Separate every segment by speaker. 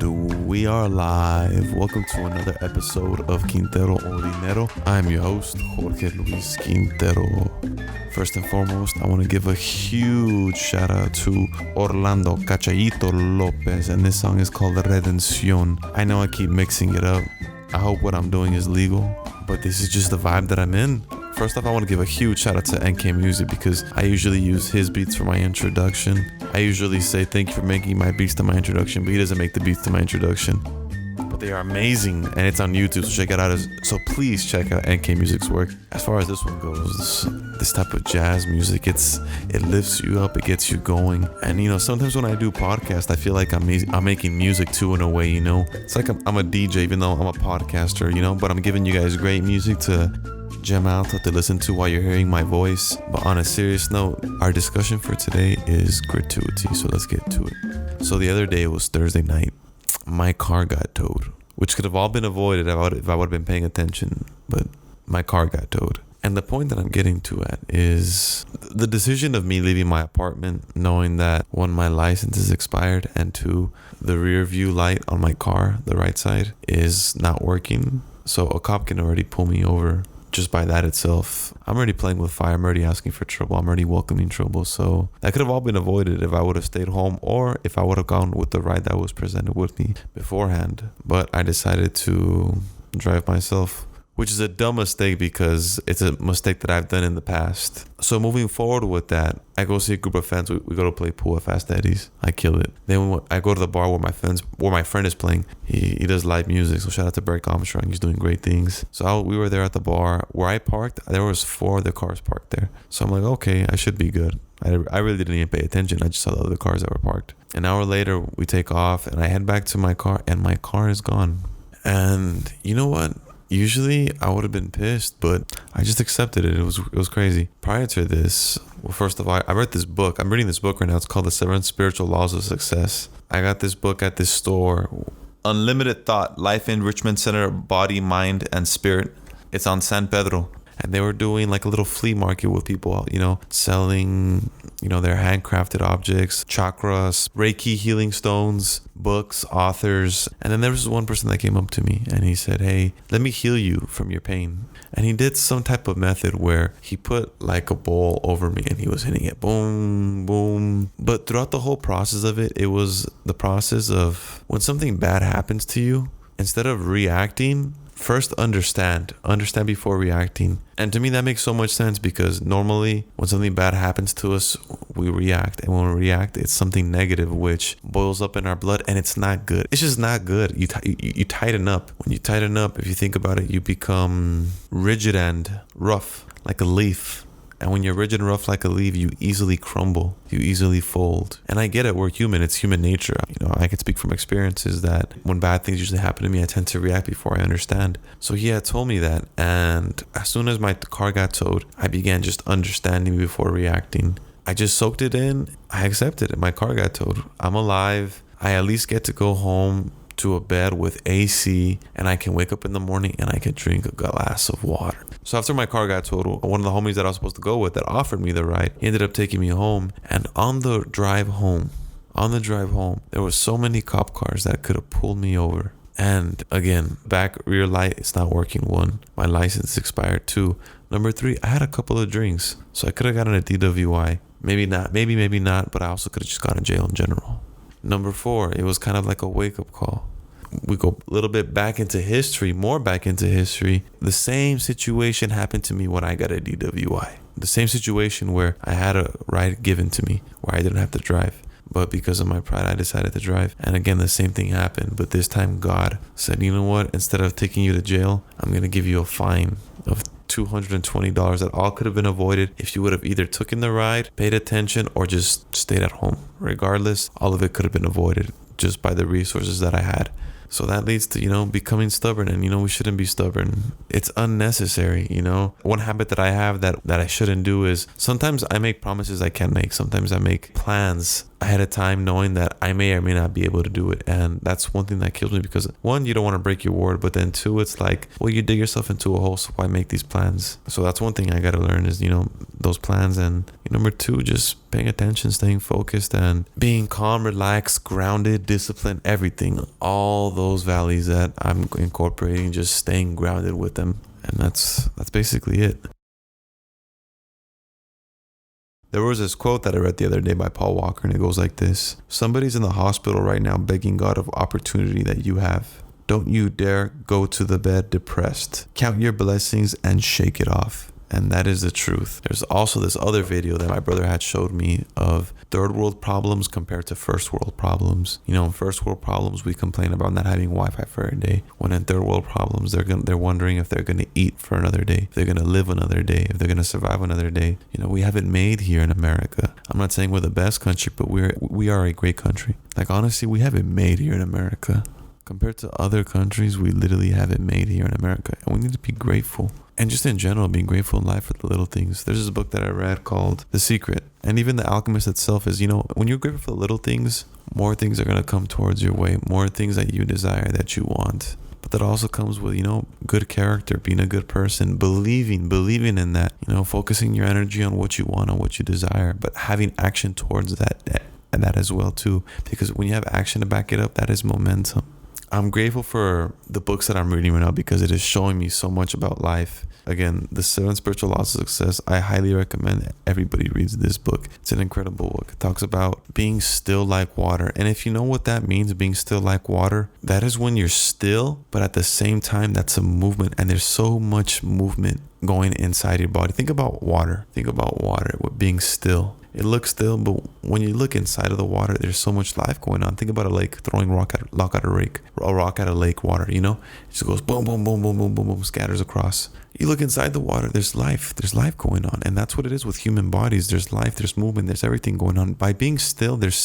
Speaker 1: And we are live. Welcome to another episode of Quintero o Dinero. I'm your host, Jorge Luis Quintero. First and foremost, I want to give a huge shout out to Orlando Cachayito Lopez, and this song is called Redención. I know I keep mixing it up. I hope what I'm doing is legal, but this is just the vibe that I'm in. First off, I want to give a huge shout out to NK Music because I usually use his beats for my introduction. I usually say thank you for making my beats to my introduction, but he doesn't make the beats to my introduction. But they are amazing, and it's on YouTube, so check it out. So please check out NK Music's work. As far as this one goes, this type of jazz music, it lifts you up, it gets you going. And you know, sometimes when I do podcasts, I feel like I'm making music too in a way. You know, it's like I'm a DJ, even though I'm a podcaster. You know, but I'm giving you guys great music to jam out to listen to while you're hearing my voice. But on a serious note, our discussion for today is gratuity, so let's get to it. So the other day, it was Thursday night, my car got towed, which could have all been avoided if I would have been paying attention, but my car got towed. And the point that I'm getting to at is the decision of me leaving my apartment, knowing that one, my license is expired, and two, the rear view light on my car, the right side, is not working. So a cop can already pull me over. Just by that itself, I'm already playing with fire. I'm already asking for trouble. I'm already welcoming trouble. So that could have all been avoided if I would have stayed home or if I would have gone with the ride that was presented with me beforehand. But I decided to drive myself, which is a dumb mistake because it's a mistake that I've done in the past. So moving forward with that, I go see a group of friends. We go to play pool at Fast Eddie's. I kill it. Then I go to the bar where my friend is playing. He does live music. So shout out to Beric Armstrong. He's doing great things. So we were there at the bar where I parked. There was 4 other cars parked there. So I'm like, okay, I should be good. I really didn't even pay attention. I just saw the other cars that were parked. An hour later, we take off and I head back to my car and my car is gone. And you know what? Usually I would have been pissed, but I just accepted it. It was crazy. Prior to this, well, first of all, I read this book. I'm reading this book right now. It's called The 7 Spiritual Laws of Success. I got this book at this store. Unlimited Thought, Life Enrichment Center, Body, Mind, and Spirit. It's on San Pedro. And they were doing like a little flea market with people, you know, selling, you know, their handcrafted objects, chakras, Reiki healing stones, books, authors. And then there was one person that came up to me and he said, hey, let me heal you from your pain. And he did some type of method where he put like a bowl over me and he was hitting it, boom, boom. But throughout the whole process of it, it was the process of when something bad happens to you, instead of reacting, first understand before reacting. And to me that makes so much sense because normally when something bad happens to us, we react, and when we react, it's something negative which boils up in our blood, and it's not good. It's just not good. You tighten up. When you tighten up, if you think about it, you become rigid and rough like a leaf. And when you're rigid and rough like a leaf, you easily crumble. You easily fold. And I get it. We're human. It's human nature. You know, I can speak from experiences that when bad things usually happen to me, I tend to react before I understand. So he had told me that. And as soon as my car got towed, I began just understanding before reacting. I just soaked it in. I accepted it. My car got towed. I'm alive. I at least get to go home to a bed with AC, and I can wake up in the morning and I can drink a glass of water. So after my car got towed, one of the homies that I was supposed to go with that offered me the ride, he ended up taking me home. And on the drive home, there were so many cop cars that could have pulled me over. And again, back rear light, it's not working. 1, my license expired. 2, number 3, I had a couple of drinks, so I could have gotten a DWI. Maybe not, but I also could have just gone to jail in general. Number 4, it was kind of like a wake-up call. We go a little bit back into history, more back into history. The same situation happened to me when I got a DWI. The same situation where I had a ride given to me where I didn't have to drive. But because of my pride, I decided to drive. And again, the same thing happened. But this time God said, you know what? Instead of taking you to jail, I'm going to give you a fine of $220 that all could have been avoided if you would have either taken the ride, paid attention, or just stayed at home. Regardless, all of it could have been avoided just by the resources that I had. So that leads to, you know, becoming stubborn, and, you know, we shouldn't be stubborn. It's unnecessary, you know. One habit that I have that I shouldn't do is sometimes I make promises I can't make. Sometimes I make plans ahead of time knowing that I may or may not be able to do it. And that's one thing that kills me, because one, you don't want to break your word, but then two, it's like, well, you dig yourself into a hole, so why make these plans? So that's one thing I got to learn is, those plans. And number two, just paying attention, staying focused, and being calm, relaxed, grounded, disciplined, everything, all those values that I'm incorporating, just staying grounded with them. And that's basically it. There was this quote that I read the other day by Paul Walker, and it goes like this: somebody's in the hospital right now begging God of opportunity that you have. Don't you dare go to the bed depressed. Count your blessings and shake it off. And that is the truth. There's also this other video that my brother had showed me of third world problems compared to first world problems. In first world problems, we complain about not having Wi-Fi for a day. When in third world problems, they're wondering if they're going to eat for another day, if they're going to live another day, if they're going to survive another day. We have it made here in America. I'm not saying we're the best country, but we are a great country. Like, honestly, we have it made here in America. Compared to other countries, we literally have it made here in America. And we need to be grateful. And just in general, being grateful in life for the little things. There's this book that I read called The Secret. And even The Alchemist itself is, when you're grateful for the little things, more things are going to come towards your way. More things that you desire, that you want. But that also comes with, good character, being a good person, believing in that, focusing your energy on what you want, on what you desire, but having action towards that, and that as well too. Because when you have action to back it up, that is momentum. I'm grateful for the books that I'm reading right now, because it is showing me so much about life. Again, The 7 Spiritual Laws of Success, I highly recommend everybody reads this book. It's an incredible book. It talks about being still like water. And if you know what that means, being still like water, that is when you're still, but at the same time, that's a movement. And there's so much movement going inside your body. Think about water. With being still. It looks still, but when you look inside of the water, there's so much life going on. Think about a lake, throwing a rock at a lake water, it just goes boom, boom, boom, boom, boom, boom, boom, scatters across. You look inside the water, there's life going on. And that's what it is with human bodies. There's life, there's movement, there's everything going on. By being still, it's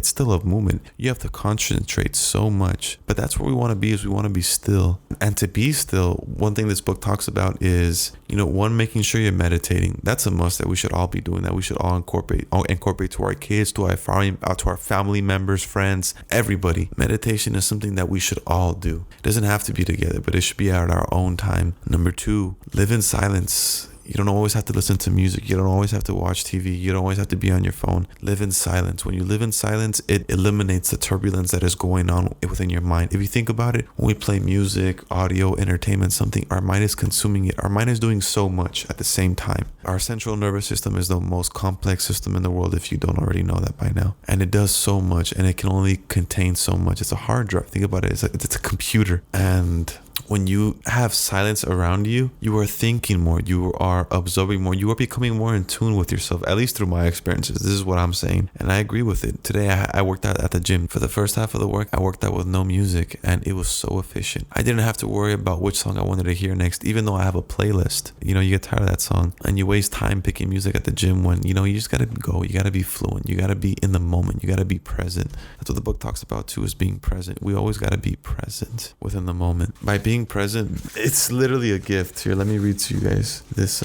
Speaker 1: still a movement. You have to concentrate so much, but that's where we want to be, is we want to be still. And to be still, one thing this book talks about is, one, making sure you're meditating. That's a must that we should all be doing, that we should all incorporate to our kids, to our family members, friends, everybody. Meditation is something that we should all do. It doesn't have to be together, but it should be at our own time. Number two, live in silence. You don't always have to listen to music. You don't always have to watch TV. You don't always have to be on your phone. Live in silence. When you live in silence, it eliminates the turbulence that is going on within your mind. If you think about it, when we play music, audio, entertainment, something, our mind is consuming it. Our mind is doing so much at the same time. Our central nervous system is the most complex system in the world, if you don't already know that by now. And it does so much, and it can only contain so much. It's a hard drive. Think about it. It's a computer. And when you have silence around you, you are thinking more, you are absorbing more, you are becoming more in tune with yourself, at least through my experiences. This is what I'm saying, and I agree with it. Today, I worked out at the gym. For the first half of the work, I worked out with no music, and it was so efficient. I didn't have to worry about which song I wanted to hear next, even though I have a playlist. You get tired of that song, and you waste time picking music at the gym when, you just gotta go, you gotta be fluent, you gotta be in the moment, you gotta be present. That's what the book talks about too, is being present. We always gotta be present within the moment. By being present, it's literally a gift. Here, let me read to you guys this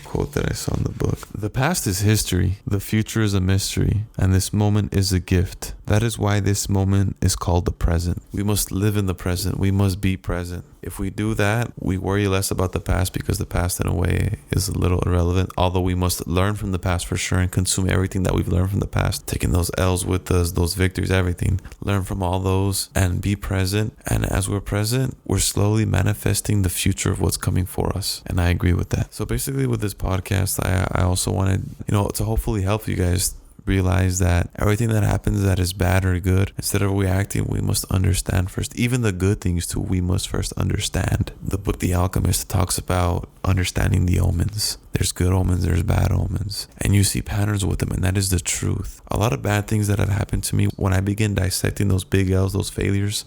Speaker 1: quote that I saw in the book. The past is history, the future is a mystery, and this moment is a gift. That is why this moment is called the present. We must live in the present. We must be present. If we do that, we worry less about the past, because the past in a way is a little irrelevant, although we must learn from the past for sure and consume everything that we've learned from the past, taking those L's with us, those victories, everything. Learn from all those and be present. And as we're present, we're slowly manifesting the future of what's coming for us. And I agree with that. So basically with this podcast, I also wanted, to hopefully help you guys realize that everything that happens that is bad or good, instead of reacting, we must understand first. Even the good things too, we must first understand. The book The Alchemist talks about understanding the omens. There's good omens, there's bad omens, and you see patterns with them, and that is the truth. A lot of bad things that have happened to me, when I began dissecting those big L's, those failures,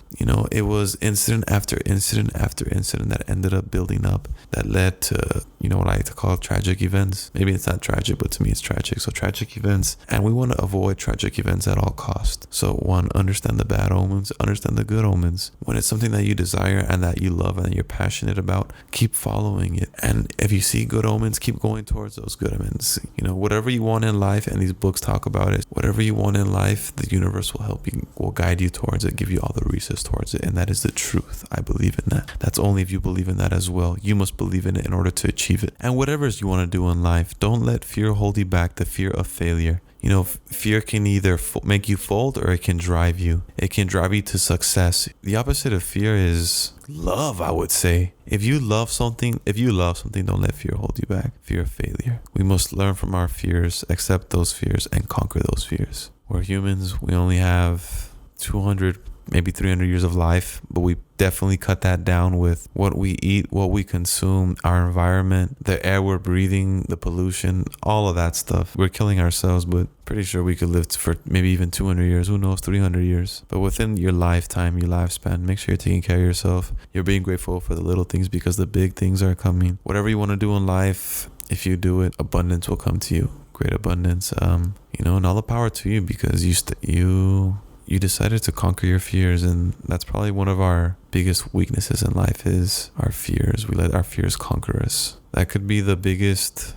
Speaker 1: it was incident after incident after incident that ended up building up, that led to, you know what I like to call tragic events. Maybe it's not tragic, but to me it's tragic. So tragic events, and we want to avoid tragic events at all costs. So one, understand the bad omens, understand the good omens. When it's something that you desire and that you love and that you're passionate about, keep following it. And if you see good omens, keep going towards those good omens. You know, whatever you want in life, and these books talk about it, whatever you want in life, the universe will help you, will guide you towards it, give you all the resources towards it. And that is the truth. I believe in that. That's only if you believe in that as well. You must believe in it in order to achieve it. And whatever you want to do in life, don't let fear hold you back, the fear of failure. You know, fear can either make you fold or it can drive you. It can drive you to success. The opposite of fear is love, I would say. If you love something, don't let fear hold you back. Fear of failure. We must learn from our fears, accept those fears, and conquer those fears. We're humans. We only have 200, maybe 300 years of life, but we definitely cut that down with what we eat, what we consume, our environment, the air we're breathing, the pollution, all of that stuff. We're killing ourselves, but pretty sure we could live for maybe even 200 years, who knows, 300 years. But within your lifetime, your lifespan, make sure you're taking care of yourself. You're being grateful for the little things because the big things are coming. Whatever you want to do in life, if you do it, abundance will come to you. Great abundance. You know, and all the power to you because you decided to conquer your fears, and that's probably one of our biggest weaknesses in life is our fears. We let our fears conquer us. That could be the biggest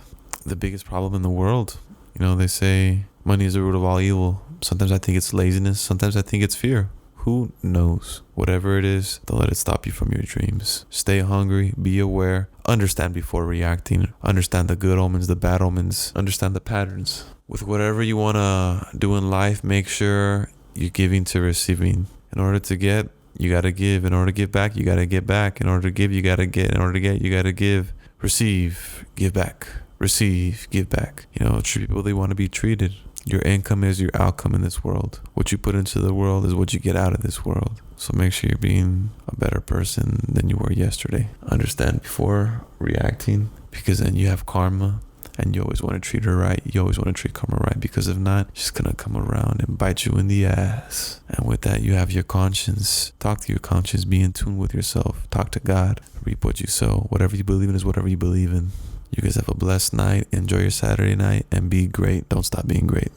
Speaker 1: problem in the world. You know, they say money is the root of all evil. Sometimes I think it's laziness. Sometimes I think it's fear. Who knows? Whatever it is, don't let it stop you from your dreams. Stay hungry, be aware, understand before reacting, understand the good omens, the bad omens, understand the patterns. With whatever you want to do in life, make sure you're giving to receiving. In order to get, you got to give. In order to give back, you got to get back. In order to give, you got to get. In order to get, you got to give. Receive, give back. Receive, give back. You know, treat people they want to be treated. Your income is your outcome in this world. What you put into the world is what you get out of this world. So make sure you're being a better person than you were yesterday. Understand before reacting, because then you have karma. And you always want to treat her right. You always want to treat karma right, because if not, she's going to come around and bite you in the ass. And with that, you have your conscience. Talk to your conscience. Be in tune with yourself. Talk to God. Reap what you sow. Whatever you believe in is whatever you believe in. You guys have a blessed night. Enjoy your Saturday night and be great. Don't stop being great.